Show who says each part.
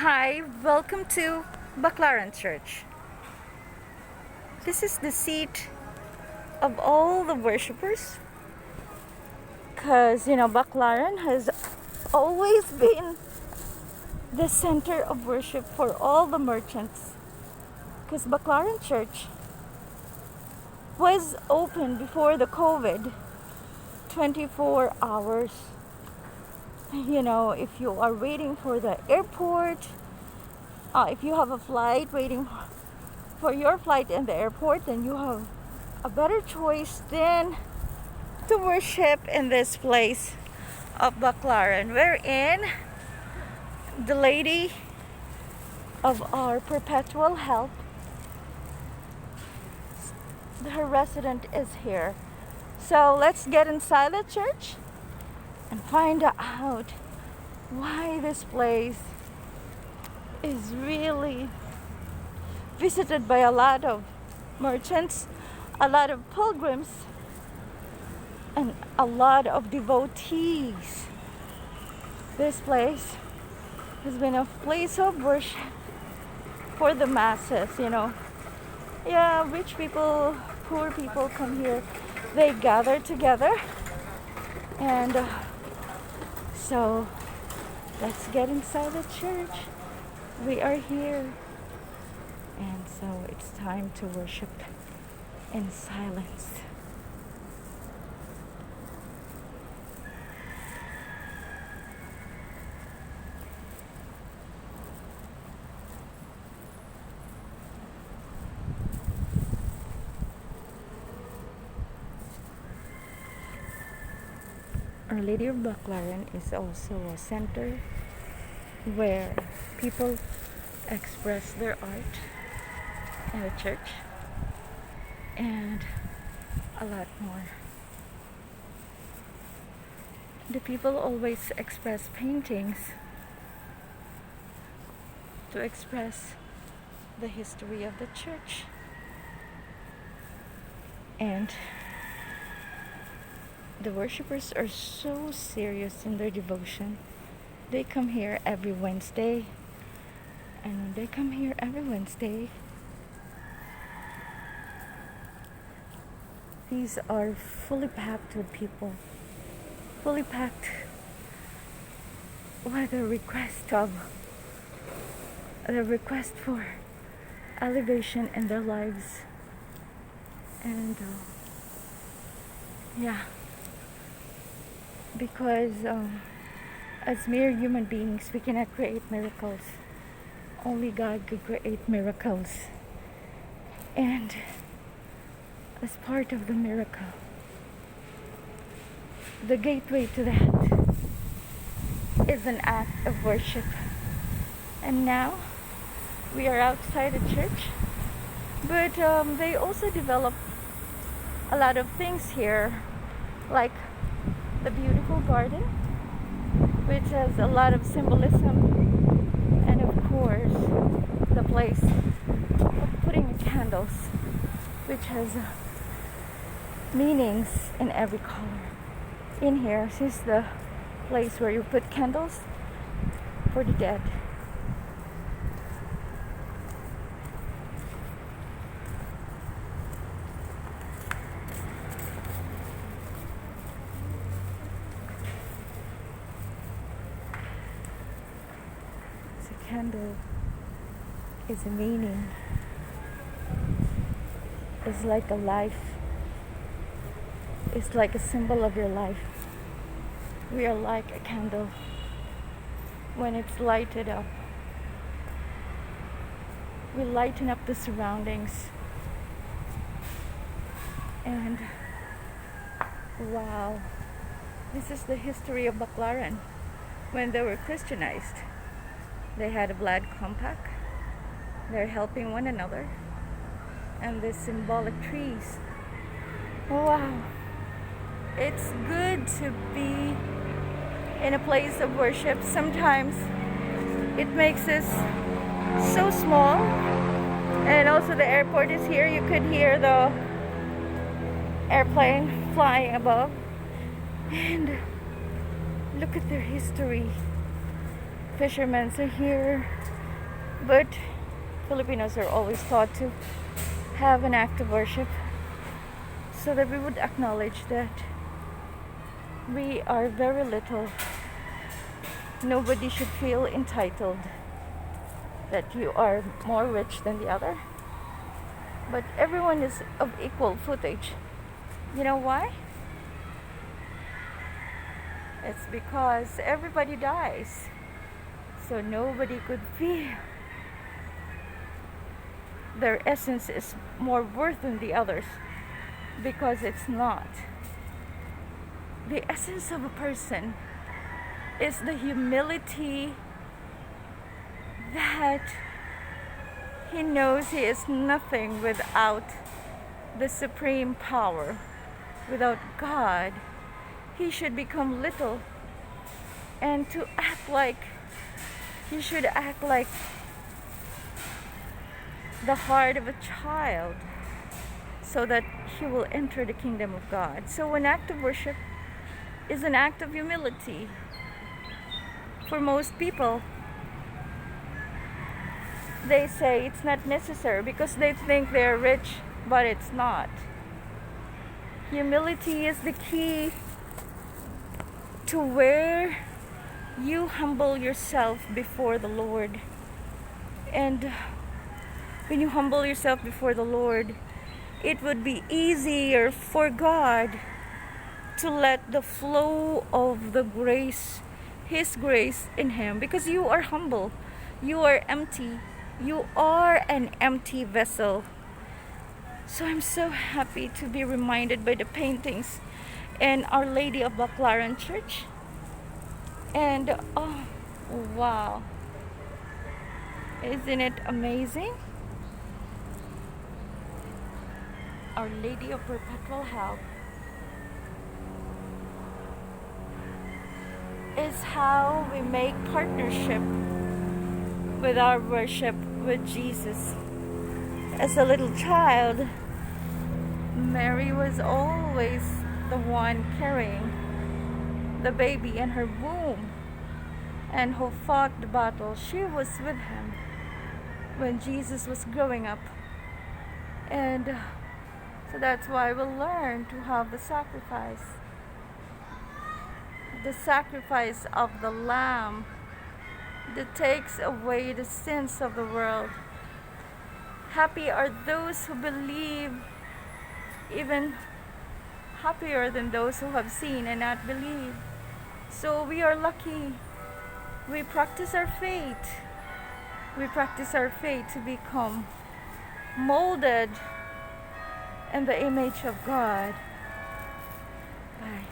Speaker 1: Hi, welcome to Backlaran Church. This is the seat of all the worshippers because Backlaran has always been the center of worship for all the merchants because Backlaran Church was open before the COVID 24 hours. If you are waiting for the airport, if you have a flight waiting for your flight in the airport, then you have a better choice than to worship in this place of Baclaran, wherein the lady of our Perpetual help, her resident is here. So let's get inside the church and find out why this place is really visited by a lot of merchants, a lot of pilgrims, and a lot of devotees. This place has been a place of worship for the masses, Yeah, rich people, poor people come here. They gather together. And so let's get inside the church. We are here. And so it's time to worship in silence. Our Lady of Baclaran is also a center where people express their art in the church and a lot more. The people always express paintings to express the history of the church, and the worshippers are so serious in their devotion. They come here every Wednesday, and when they come here every Wednesday, these are fully packed with people, fully packed with the request for elevation in their lives. And because as mere human beings we cannot create miracles. Only God could create miracles, and as part of the miracle, the gateway to that is an act of worship. And now we are outside the church, but they also develop a lot of things here, like the beautiful garden, which has a lot of symbolism, and of course the place of putting candles, which has meanings in every color. In here, this is the place where you put candles for the dead. Candle is a meaning. It's like a life. It's like a symbol of your life. We are like a candle when it's lighted up. We lighten up the surroundings. And wow, this is the history of Baclaran when they were Christianized. They had a blood compact. They're helping one another. And the symbolic trees. Wow. It's good to be in a place of worship. Sometimes it makes us so small. And also the airport is here. You could hear the airplane flying above. And look at their history. fishermen are here, but Filipinos are always taught to have an act of worship so that we would acknowledge that we are very little. Nobody should feel entitled that you are more rich than the other, but everyone is of equal footage. You know why? It's because everybody dies, so nobody could feel their essence is more worth than the others, because it's not. The essence of a person is the humility that he knows he is nothing without the supreme power. Without God, he should become little, and to act like he should act like the heart of a child, so that he will enter the kingdom of God. So an act of worship is an act of humility. For most people, they say it's not necessary because they think they're rich, but it's not. Humility is the key to where you humble yourself before the Lord. And when you humble yourself before the Lord, it would be easier for God to let the flow of the grace, His grace in Him, because you are humble, you are empty, you are an empty vessel. So I'm so happy to be reminded by the paintings in Our Lady of Backlaran Church. And oh wow, isn't it amazing? Our Lady of Perpetual Help is how we make partnership with our worship with Jesus. As a little child, Mary was always the one carrying the baby in her womb and who fought the battle. She was with him when Jesus was growing up. And so that's why we'll learn to have the sacrifice of the Lamb that takes away the sins of the world. Happy are those who believe, even happier than those who have seen and not believe. So we are lucky. We practice our faith. We practice our faith to become molded in the image of God. Bye.